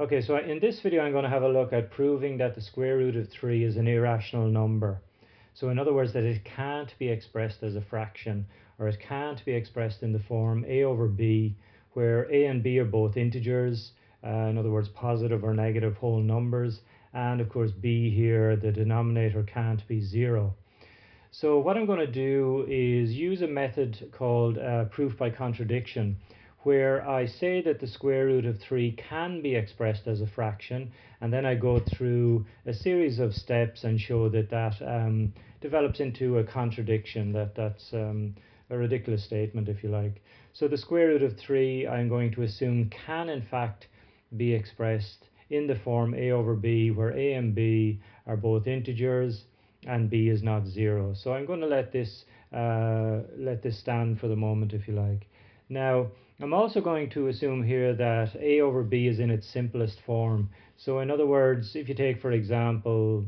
Okay, so in this video I'm going to have a look at proving that the square root of 3 is an irrational number. So in other words, that it can't be expressed as a fraction, or it can't be expressed in the form a over b, where a and b are both integers, in other words positive or negative whole numbers, and of course b here, the denominator, can't be 0. So what I'm going to do is use a method called proof by contradiction, where I say that the square root of 3 can be expressed as a fraction, and then I go through a series of steps and show that that develops into a contradiction, that's a ridiculous statement, if you like. So the square root of 3, I'm going to assume, can in fact be expressed in the form a over b, where a and b are both integers and b is not 0. So I'm going to let this stand for the moment, if you like. Now I'm also going to assume here that a over b is in its simplest form. So in other words, if you take for example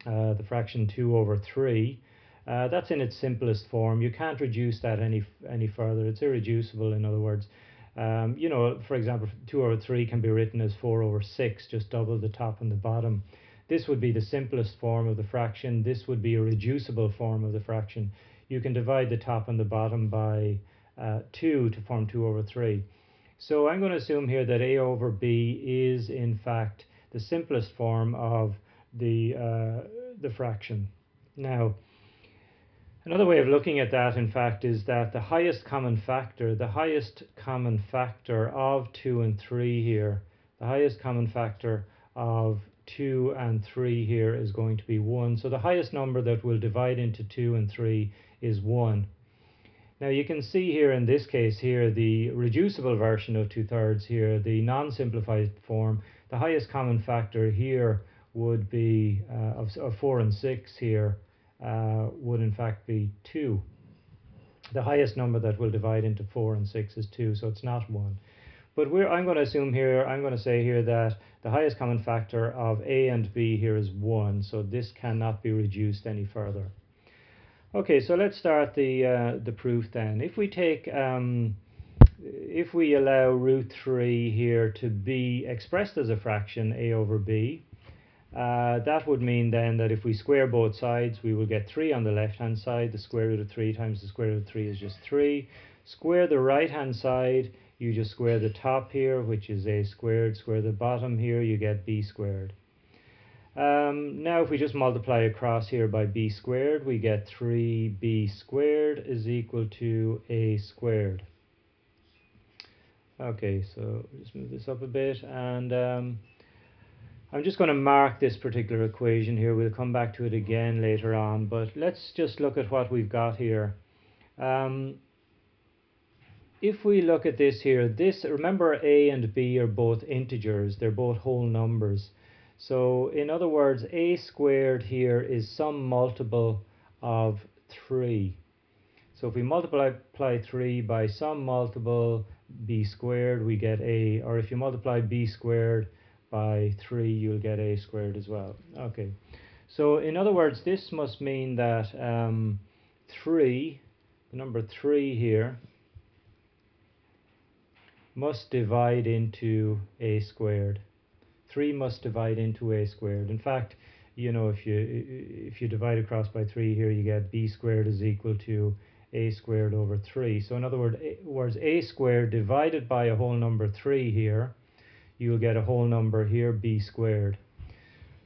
the fraction 2 over 3, that's in its simplest form. You can't reduce that any further. It's irreducible, in other words. You know, for example, 2 over 3 can be written as 4 over 6, just double the top and the bottom. This would be the simplest form of the fraction. This would be a reducible form of the fraction. You can divide the top and the bottom by 2 to form 2 over 3. So I'm going to assume here that a over b is in fact the simplest form of the fraction. Now, another way of looking at that, in fact, is that the highest common factor of 2 and 3 here, the highest common factor of 2 and 3 here is going to be 1. So the highest number that will divide into 2 and 3 is 1. Now you can see here in this case here, the reducible version of 2/3 here, the non-simplified form, the highest common factor here would be of 4 and 6 here would in fact be 2. The highest number that will divide into 4 and 6 is 2, so it's not 1. But I'm going to assume here, I'm going to say here that the highest common factor of a and b here is 1, so this cannot be reduced any further. Okay, so let's start the proof then. If we take, if we allow root 3 here to be expressed as a fraction, a over b, that would mean then that if we square both sides, we will get 3 on the left hand side. The square root of 3 times the square root of 3 is just 3. Square the right hand side, you just square the top here, which is a squared. Square the bottom here, you get b squared. Now if we just multiply across here by b squared, we get 3b squared is equal to a squared. Okay, so just move this up a bit, and I'm just going to mark this particular equation here. We'll come back to it again later on, but let's just look at what we've got here. If we look at this here, remember a and b are both integers, they're both whole numbers. So in other words, a squared here is some multiple of 3. So if we multiply 3 by some multiple b squared, we get a, or if you multiply b squared by 3, you'll get a squared as well. Okay, so in other words, this must mean that 3, the number 3 here, must divide into a squared. 3 must divide into a squared. In fact, you know, if you divide across by 3 here, you get b squared is equal to a squared over 3. So in other words, a squared divided by a whole number 3 here, you'll get a whole number here, b squared.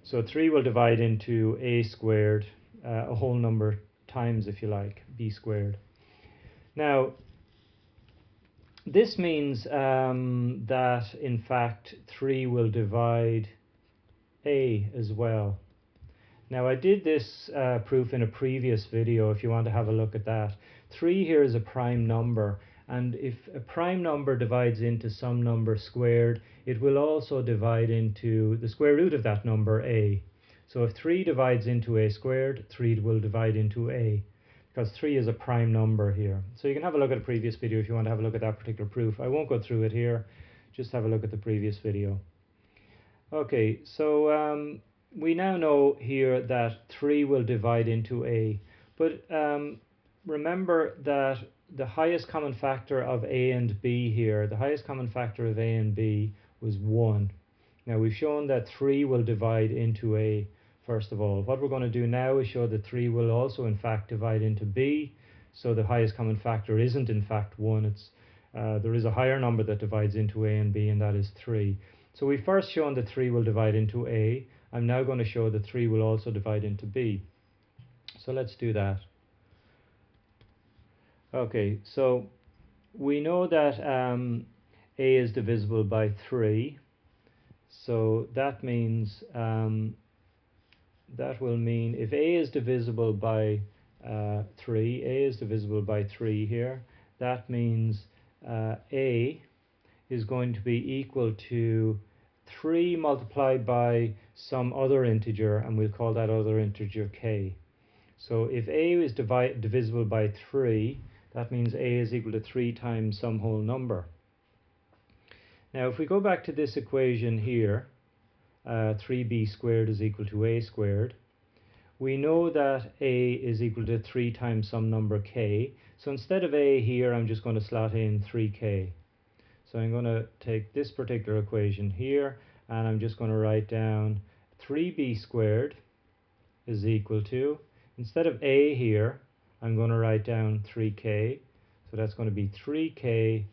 So 3 will divide into a squared, a whole number times, if you like, b squared. Now, this means that in fact 3 will divide a as well. Now I did this proof in a previous video if you want to have a look at that. 3 here is a prime number, and if a prime number divides into some number squared, it will also divide into the square root of that number, a. So if 3 divides into a squared, 3 will divide into a, because 3 is a prime number here. So you can have a look at a previous video if you want to have a look at that particular proof. I won't go through it here, just have a look at the previous video. Okay, so we now know here that 3 will divide into a, but remember that the highest common factor of a and b here, the highest common factor of a and b was 1. Now we've shown that 3 will divide into A first of all. What we're going to do now is show that 3 will also in fact divide into B. So the highest common factor isn't in fact 1. There is a higher number that divides into A and B, and that is 3. So we've first shown that 3 will divide into A. I'm now going to show that 3 will also divide into B. So let's do that. Okay, so we know that A is divisible by 3. So that means that will mean if A is divisible by 3, A is divisible by 3 here, that means A is going to be equal to 3 multiplied by some other integer, and we'll call that other integer k. So if A is divisible by 3, that means A is equal to 3 times some whole number. Now if we go back to this equation here, 3b squared is equal to A squared, we know that A is equal to 3 times some number k. So instead of A here, I'm just going to slot in 3k. So I'm going to take this particular equation here, and I'm just going to write down 3b squared is equal to, instead of A here, I'm going to write down 3k. So that's going to be 3k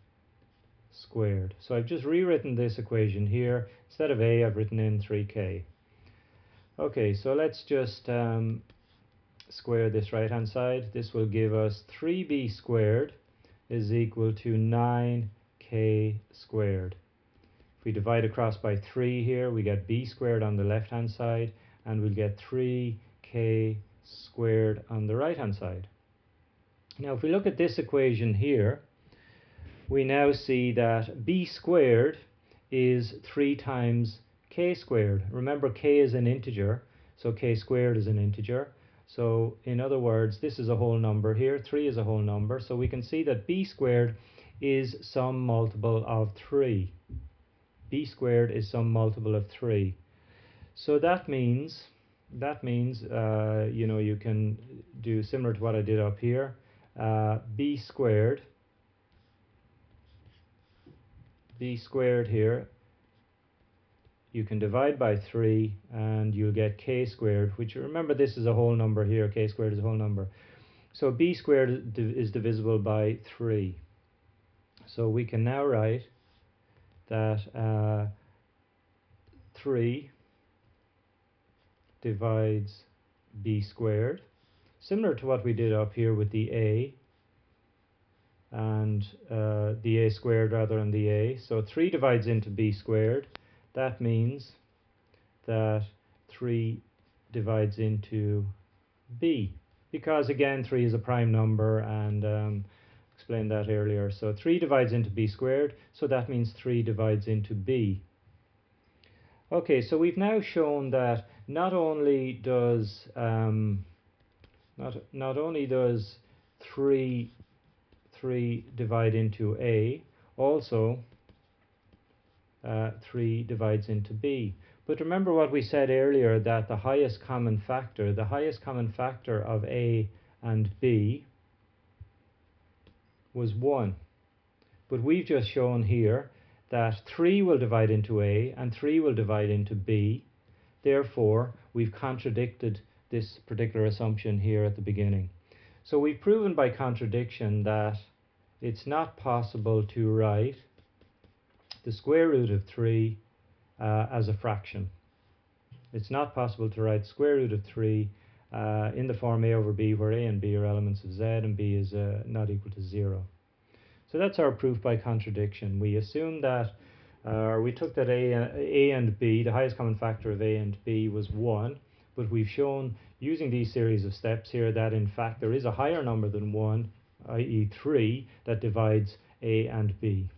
squared. So I've just rewritten this equation here. Instead of A, I've written in 3k. Okay, so let's just square this right hand side. This will give us 3b squared is equal to 9k squared. If we divide across by 3 here, we get b squared on the left hand side, and we'll get 3k squared on the right hand side. Now if we look at this equation here, we now see that b squared is 3 times k squared. Remember, k is an integer, so k squared is an integer. So in other words, this is a whole number here, 3 is a whole number, so we can see that b squared is some multiple of 3. B squared is some multiple of 3. So that means you can do similar to what I did up here. B squared here, you can divide by 3 and you'll get k squared, which, remember, this is a whole number here, k squared is a whole number. So b squared is divisible by 3. So we can now write that 3 divides b squared, similar to what we did up here with the a and the a squared rather than the a. So 3 divides into b squared. That means that 3 divides into b, because again 3 is a prime number, and explained that earlier. So 3 divides into b squared, so that means 3 divides into b. Okay, so we've now shown that not only does 3 divide into A, also 3 divides into B. But remember what we said earlier, that the highest common factor of A and B was 1. But we've just shown here that 3 will divide into A and 3 will divide into B. Therefore, we've contradicted this particular assumption here at the beginning. So we've proven by contradiction that it's not possible to write the square root of 3 as a fraction. It's not possible to write square root of 3 in the form a over b, where a and b are elements of z and b is not equal to 0. So that's our proof by contradiction. We assume that, we took that a and b, the highest common factor of a and b was 1, but we've shown using these series of steps here that in fact there is a higher number than 1, i.e. 3, that divides a and b.